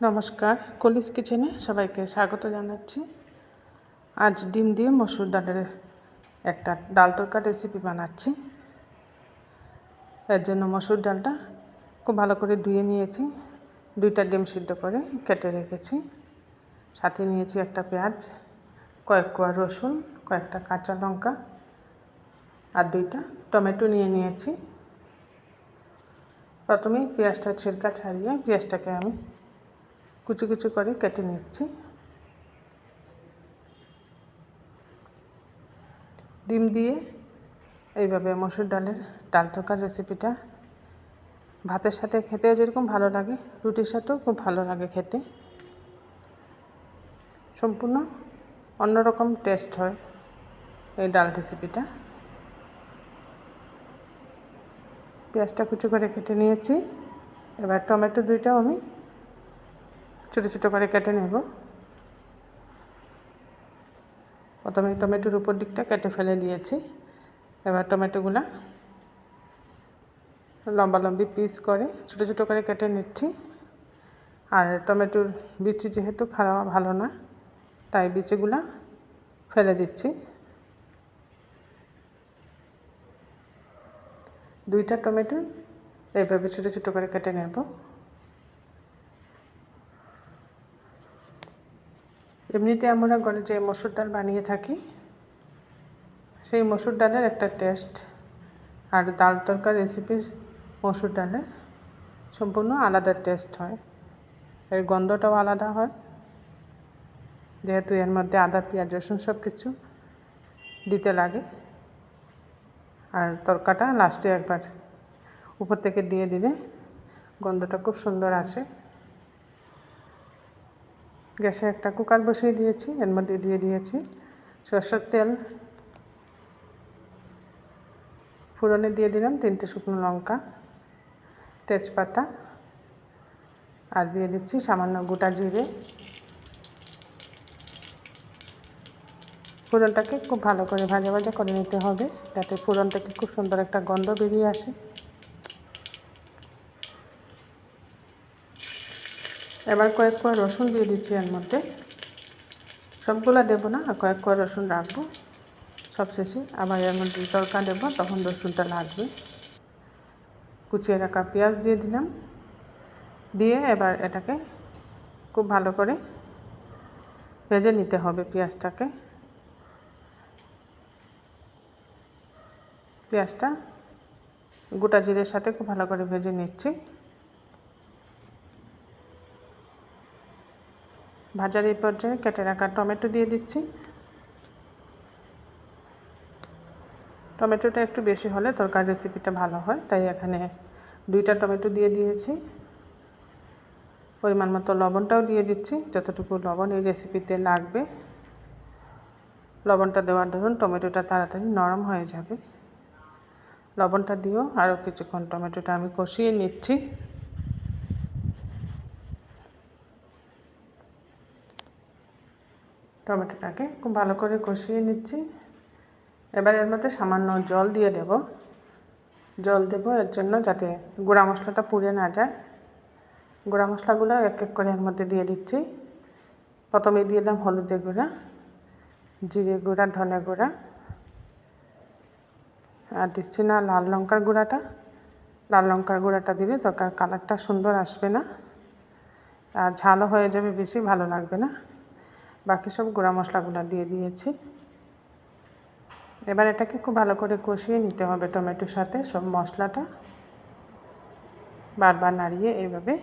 নমস্কার, কলিস কিচেনে সবাইকে স্বাগত জানাচ্ছি। আজ ডিম দিয়ে মসুর ডালের একটা ডাল তরকা রেসিপি বানাচ্ছি। এর জন্য মসুর ডালটা খুব ভালো করে ধুয়ে নিয়েছি, 2টা ডিম সিদ্ধ করে কেটে রেখেছি। সাথে নিয়েছি একটা পেঁয়াজ, কয়েক কোয়া রসুন, কয়েকটা কাঁচা লঙ্কা আর 2টা টমেটো নিয়ে নিয়েছি। প্রথমেই পেঁয়াজটা ছিলকা ছাড়িয়ে পেঁয়াজটাকে আমি কুচি কুচি করে কেটে নিচ্ছি। ডিম দিয়ে এইভাবে মসুর ডালের ডাল তরকার রেসিপিটা ভাতের সাথে খেতেও যেরকম ভালো লাগে, রুটির সাথেও খুব ভালো লাগে খেতে। সম্পূর্ণ অন্যরকম টেস্ট হয় এই ডাল রেসিপিটা। পেঁয়াজটা কুচি করে কেটে নিয়েছি। এবার টমেটো 2টাও আমি ছোটো ছোটো করে কেটে নেব। প্রথমে টমেটোর উপর দিকটা কেটে ফেলে দিয়েছি। এবার টমেটোগুলো লম্বালম্বি পিস করে ছোটো ছোটো করে কেটে নিচ্ছি। আর টমেটোর বিচি যেহেতু খাওয়া ভালো না, তাই বিচিগুলো ফেলে দিচ্ছি। 2টা টমেটো এইভাবে ছোটো ছোটো করে কেটে নেব। এমনিতে আমরা ঘরে যে মসুর ডাল বানিয়ে থাকি, সেই মসুর ডালের একটা টেস্ট আর ডাল তরকার রেসিপির মসুর ডালের সম্পূর্ণ আলাদা টেস্ট হয়। এর গন্ধটাও আলাদা হয়, যেহেতু এর মধ্যে আদা, পেঁয়াজ, রসুন সব কিছু দিতে লাগে। আর তরকাটা লাস্টে একবার উপর থেকে দিয়ে দিলে গন্ধটা খুব সুন্দর আসে। গ্যাসে একটা কুকার বসিয়ে দিয়েছি, এর মধ্যে দিয়ে দিয়েছি সরষের তেল। ফোড়নে দিয়ে দিলাম 3টে শুকনো লঙ্কা, তেজপাতা, আর দিয়ে দিচ্ছি সামান্য গোটা জিরে। ফোড়নটাকে খুব ভালো করে ভাজা ভাজা করে নিতে হবে, যাতে ফোড়ন থেকে খুব সুন্দর একটা গন্ধ বেরিয়ে আসে। এবার কয়েক কোয়া রসুন দিয়ে দিচ্ছি এর মধ্যে। সবগুলো দেবো না, কয়েক কোয়া রসুন রাখবো সবশেষে। আবার এর মধ্যে তরকা দেবো, তখন রসুনটা লাগবে। কুচিয়ে রাখা পেঁয়াজ দিয়ে দিলাম। দিয়ে এবার এটাকে খুব ভালো করে ভেজে নিতে হবে পেঁয়াজটাকে। পেঁয়াজটা গোটা জিরের সাথে খুব ভালো করে ভেজে নিচ্ছি। ভাজার এই পর্যায়ে কেটে রাখা টমেটো দিয়ে দিচ্ছি। টমেটোটা একটু বেশি হলে তরকারি রেসিপিটা ভালো হয়, তাই এখানে 2টা টমেটো দিয়ে দিয়েছি। পরিমাণ মতো লবণটাও দিয়ে দিচ্ছি, যতটুকু লবণ এই রেসিপিতে লাগবে। লবণটা দেওয়ার দরুন টমেটোটা তাড়াতাড়ি নরম হয়ে যাবে। লবণটা দিয়েও আরও কিছুক্ষণ টমেটোটা আমি কষিয়ে নিচ্ছি। টমেটোটাকে খুব ভালো করে কষিয়ে নিচ্ছি। এবার এর মধ্যে সামান্য জল দিয়ে দেব। জল দেব এর জন্য যাতে গুঁড়া মশলাটা পুড়ে না যায়। গুঁড়া মশলাগুলো এক এক করে এর মধ্যে দিয়ে দিচ্ছি। প্রথমে দিয়ে দিলাম হলুদের গুঁড়া, জিরে গুঁড়া, ধনে গুঁড়া, আর দিচ্ছি না লাল লঙ্কার গুঁড়াটা। লাল লঙ্কার গুঁড়াটা দিলে তরকার কালারটা সুন্দর আসবে না, আর ঝালও হয়ে যাবে, বেশি ভালো লাগবে না। বাকি সব গুঁড়া মশলাগুলো দিয়ে দিয়েছি। এবার এটাকে খুব ভালো করে কষিয়ে নিতে হবে টমেটোর সাথে সব মশলাটা। বারবার নাড়িয়ে এইভাবে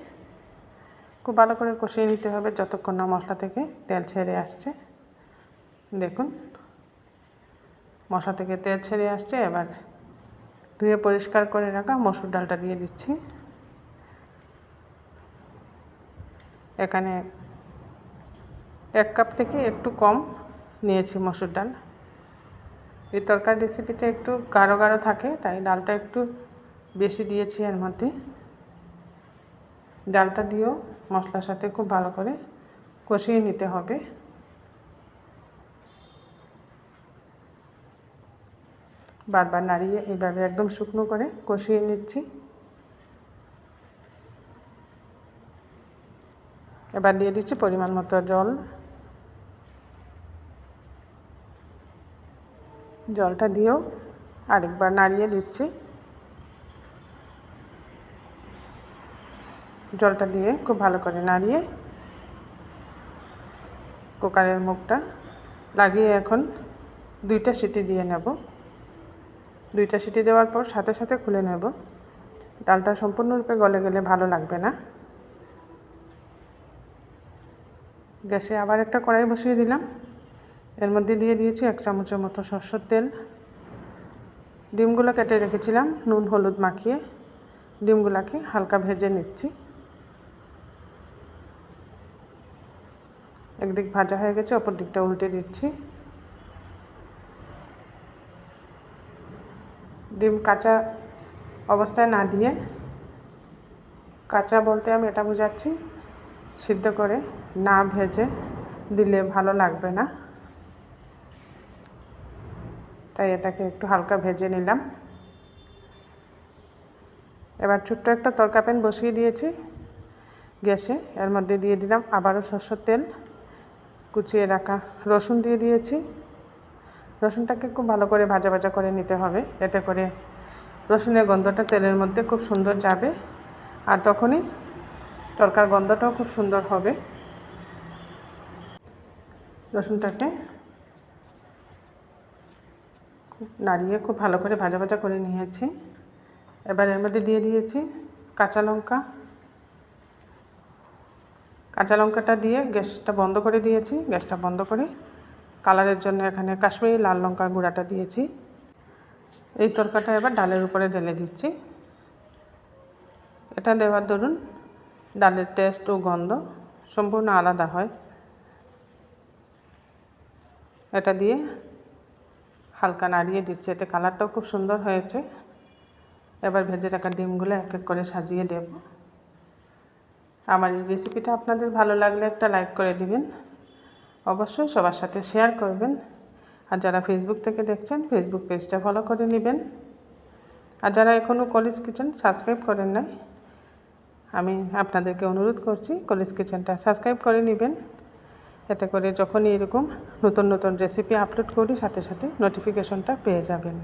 খুব ভালো করে কষিয়ে নিতে হবে যতক্ষণ না মশলা থেকে তেল ছেড়ে আসছে। দেখুন মশলা থেকে তেল ছেড়ে আসছে। এবার ধুয়ে পরিষ্কার করে রাখা মসুর ডালটা দিয়ে দিচ্ছি। এখানে 1 কাপ থেকে একটু কম নিয়েছি মসুর ডাল। এই তরকারি রেসিপিটা একটু গাঢ় গাঢ় থাকে, তাই ডালটা একটু বেশি দিয়েছি এর মধ্যে। ডালটা দিয়েও মশলার সাথে খুব ভালো করে কষিয়ে নিতে হবে। বারবার নাড়িয়ে এইভাবে একদম শুকনো করে কষিয়ে নিচ্ছি। এবার দিয়ে দিচ্ছি পরিমাণ মতো জল। জলটা দিয়েও আরেকবার নাড়িয়ে দিচ্ছি। জলটা দিয়ে খুব ভালো করে নাড়িয়ে কুকারের মুখটা লাগিয়ে এখন 2টা সিটি দিয়ে নেব। 2টা সিটি দেওয়ার পর সাথে সাথে খুলে নেব। ডালটা সম্পূর্ণরূপে গলে গেলে ভালো লাগবে না। গ্যাসে আবার একটা কড়াই বসিয়ে দিলাম। এর মধ্যে দিয়ে দিয়েছি 1 চামচের মতো সরষের তেল। ডিমগুলো কেটে রেখেছিলাম নুন হলুদ মাখিয়ে। ডিমগুলোকে হালকা ভেজে নিচ্ছি। একদিক ভাজা হয়ে গেছে, অপর দিকটা উল্টে দিচ্ছি। ডিম কাঁচা অবস্থায় না দিয়ে, কাঁচা বলতে আমি এটা বোঝাচ্ছি সিদ্ধ করে না ভেজে দিলে ভালো লাগবে না, তাই এটাকে একটু হালকা ভেজে নিলাম। এবার ছোট্ট একটা তরকা প্যান বসিয়ে দিয়েছি গ্যাসে। এর মধ্যে দিয়ে দিলাম আবারও সরষের তেল। কুচিয়ে রাখা রসুন দিয়ে দিয়েছি। রসুনটাকে খুব ভালো করে ভাজা ভাজা করে নিতে হবে, এতে করে রসুনের গন্ধটা তেলের মধ্যে খুব সুন্দর যাবে, আর তখনই তরকার গন্ধটাও খুব সুন্দর হবে। রসুনটাকে নাড়িয়ে খুব ভালো করে ভাজা ভাজা করে নিয়েছি। এবার এর মধ্যে দিয়ে দিয়েছি কাঁচা লঙ্কা। কাঁচা লঙ্কাটা দিয়ে গ্যাসটা বন্ধ করে দিয়েছি। গ্যাসটা বন্ধ করে কালারের জন্য এখানে কাশ্মীরি লাল লঙ্কার গুঁড়াটা দিয়েছি। এই তরকাটা এবার ডালের উপরে ঢেলে দিচ্ছি। এটা দেওয়ার দরুন ডালের টেস্ট ও গন্ধ সম্পূর্ণ আলাদা হয়। এটা দিয়ে হালকা নাড়িয়ে দিচ্ছি, এতে কালারটাও খুব সুন্দর হয়েছে। এবার ভেজে রাখা ডিমগুলো এক এক করে সাজিয়ে দেব। আমার এই রেসিপিটা আপনাদের ভালো লাগলে একটা লাইক করে দিবেন, অবশ্যই সবার সাথে শেয়ার করবেন। আর যারা ফেসবুক থেকে দেখছেন ফেসবুক পেজটা ফলো করে নেবেন। আর যারা এখনও কলিজ কিচেন সাবস্ক্রাইব করেন নাই, আমি আপনাদেরকে অনুরোধ করছি কলিজ কিচেনটা সাবস্ক্রাইব করে নেবেন, এতে করে যখনই এরকম নতুন নতুন রেসিপি আপলোড করি সাথে সাথে নোটিফিকেশনটা পেয়ে যাবেন।